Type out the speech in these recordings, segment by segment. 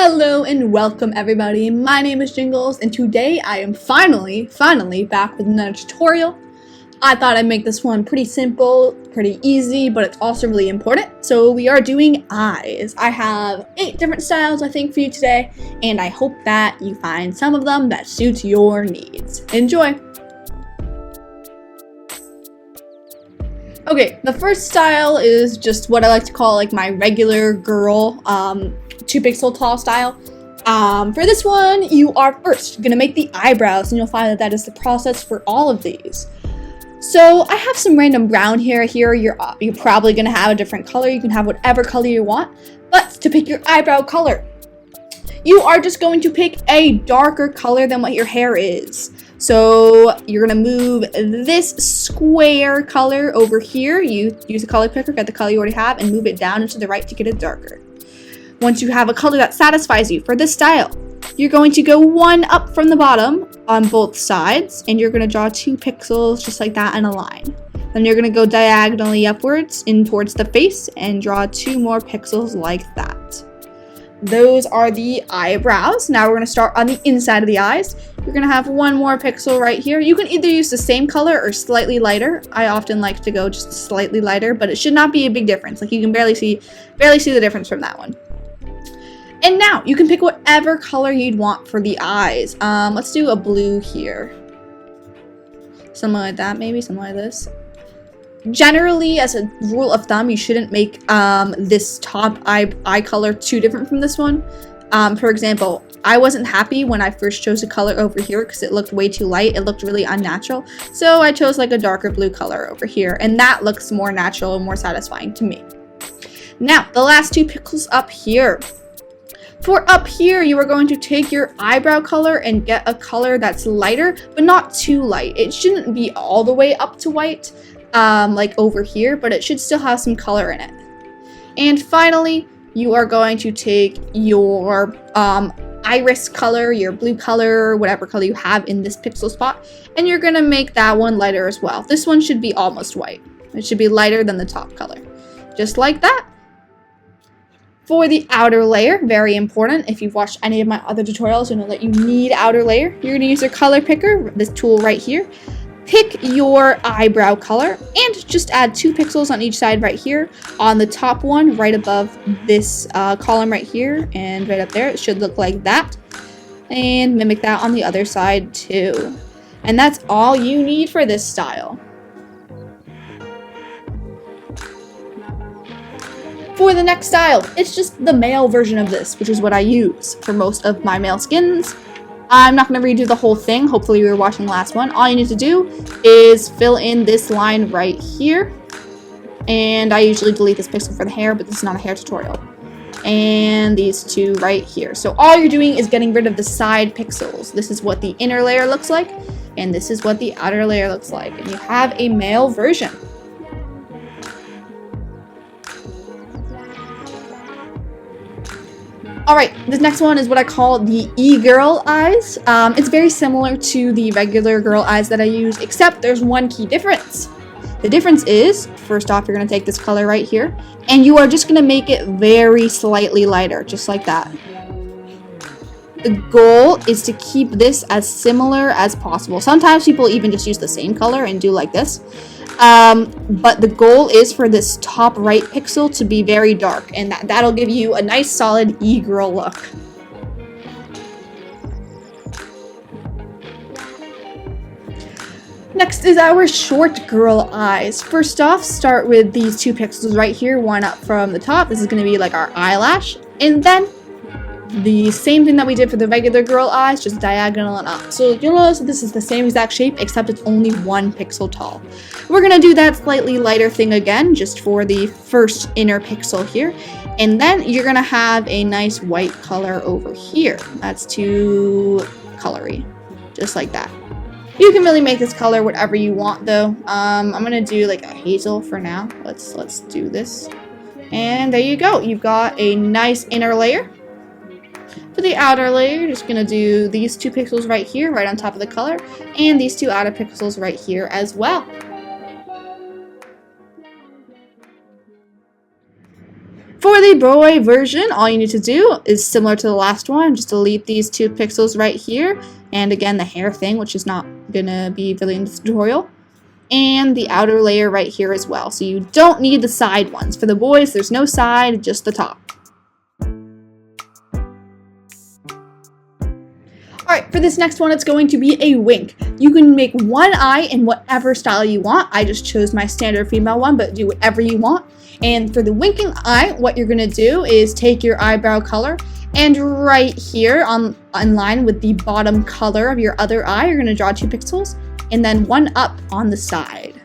Hello and welcome everybody, my name is Jingles and today I am finally back with another tutorial. I thought I'd make this one pretty simple, pretty easy, but it's also really important. So we are doing eyes. I have 8 different styles I think for you today, and I hope that you find some of them that suits your needs. Enjoy! Okay, the first style is just what I like to call like my regular girl 2 pixel tall style. For this one, you are first gonna make the eyebrows, and you'll find that that is the process for all of these. So I have some random brown hair here. You're probably gonna have a different color. You can have whatever color you want, but to pick your eyebrow color, you are just going to pick a darker color than what your hair is. So you're gonna move this square color over here. You use a color picker, get the color you already have, and move it down and to the right to get it darker. Once you have a color that satisfies you for this style, you're going to go 1 up from the bottom on both sides, and you're going to draw 2 pixels just like that in a line. Then you're going to go diagonally upwards in towards the face and draw 2 more pixels like that. Those are the eyebrows. Now we're going to start on the inside of the eyes. You're going to have 1 more pixel right here. You can either use the same color or slightly lighter. I often like to go just slightly lighter, but it should not be a big difference. Like you can barely see the difference from that one. And now you can pick whatever color you'd want for the eyes. Let's do a blue here. Something like that, maybe something like this. Generally, as a rule of thumb, you shouldn't make this top eye color too different from this one. For example, I wasn't happy when I first chose a color over here because it looked way too light. It looked really unnatural. So I chose like a darker blue color over here, and that looks more natural and more satisfying to me. Now, the last 2 pixels up here. For up here, you are going to take your eyebrow color and get a color that's lighter, but not too light. It shouldn't be all the way up to white, like over here, but it should still have some color in it. And finally, you are going to take your iris color, your blue color, whatever color you have in this pixel spot, and you're going to make that one lighter as well. This one should be almost white. It should be lighter than the top color. Just like that. For the outer layer, very important. If you've watched any of my other tutorials, you know that you need outer layer. You're going to use your color picker, this tool right here. Pick your eyebrow color and just add 2 pixels on each side right here. On the top one, right above this column right here, and right up there, it should look like that. And mimic that on the other side too. And that's all you need for this style. For the next style, it's just the male version of this, which is what I use for most of my male skins. I'm not going to redo the whole thing. Hopefully you were watching the last one. All you need to do is fill in this line right here. And I usually delete this pixel for the hair, but this is not a hair tutorial. And these 2 right here. So all you're doing is getting rid of the side pixels. This is what the inner layer looks like, and this is what the outer layer looks like. And you have a male version. Alright, this next one is what I call the e-girl eyes. It's very similar to the regular girl eyes that I use, except there's one key difference. The difference is, first off, you're going to take this color right here, and you are just going to make it very slightly lighter, just like that. The goal is to keep this as similar as possible. Sometimes people even just use the same color and do like this. But the goal is for this top right pixel to be very dark, and that'll give you a nice solid e-girl look. Next is our short girl eyes. First off, start with these 2 pixels right here, 1 up from the top. This is going to be like our eyelash, and then the same thing that we did for the regular girl eyes, just diagonal and up. So you'll notice that this is the same exact shape, except it's only 1 pixel tall. We're going to do that slightly lighter thing again, just for the first inner pixel here. And then you're going to have a nice white color over here. That's too colory, just like that. You can really make this color whatever you want though. I'm going to do like a hazel for now. Let's do this. And there you go. You've got a nice inner layer. For the outer layer, you're just going to do these 2 pixels right here, right on top of the color, and these 2 outer pixels right here as well. For the boy version, all you need to do is similar to the last one, just delete these 2 pixels right here, and again the hair thing, which is not gonna be really in this tutorial, and the outer layer right here as well. So you don't need the side ones. For the boys, there's no side, just the top. Alright, for this next one, it's going to be a wink. You can make one eye in whatever style you want. I just chose my standard female one, but do whatever you want. And for the winking eye, what you're going to do is take your eyebrow color, and right here in line with the bottom color of your other eye, you're going to draw 2 pixels, and then 1 up on the side.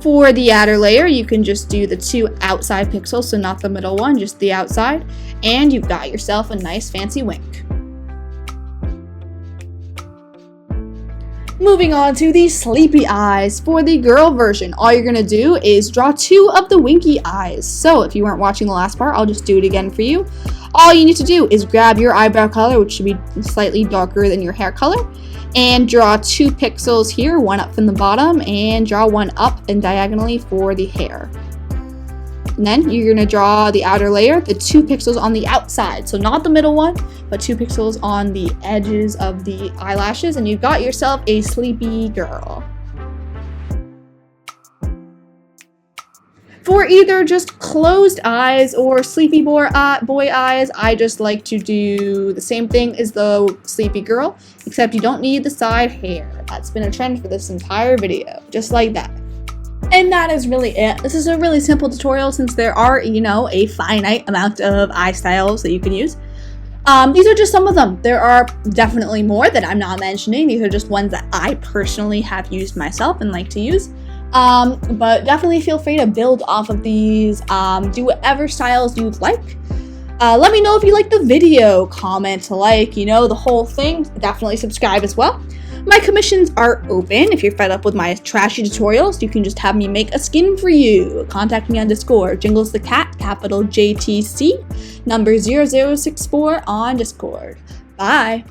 For the outer layer, you can just do the 2 outside pixels, so not the middle one, just the outside, and you've got yourself a nice fancy wink. Moving on to the sleepy eyes. For the girl version, all you're going to do is draw 2 of the winky eyes. So if you weren't watching the last part, I'll just do it again for you. All you need to do is grab your eyebrow color, which should be slightly darker than your hair color, and draw 2 pixels here, 1 up from the bottom, and draw 1 up and diagonally for the hair. And then you're going to draw the outer layer, the 2 pixels on the outside. So not the middle one, but 2 pixels on the edges of the eyelashes, and you've got yourself a sleepy girl. For either just closed eyes or sleepy boy eyes, I just like to do the same thing as the sleepy girl, except you don't need the side hair. That's been a trend for this entire video, just like that. And that is really it. This is a really simple tutorial since there are, a finite amount of eye styles that you can use. These are just some of them. There are definitely more that I'm not mentioning. These are just ones that I personally have used myself and like to use. But definitely feel free to build off of these. Do whatever styles you'd like. Let me know if you liked the video. Comment, like, the whole thing. Definitely subscribe as well. My commissions are open. If you're fed up with my trashy tutorials, you can just have me make a skin for you. Contact me on Discord. Jingles the Cat, capital JTC, number 0064 on Discord. Bye.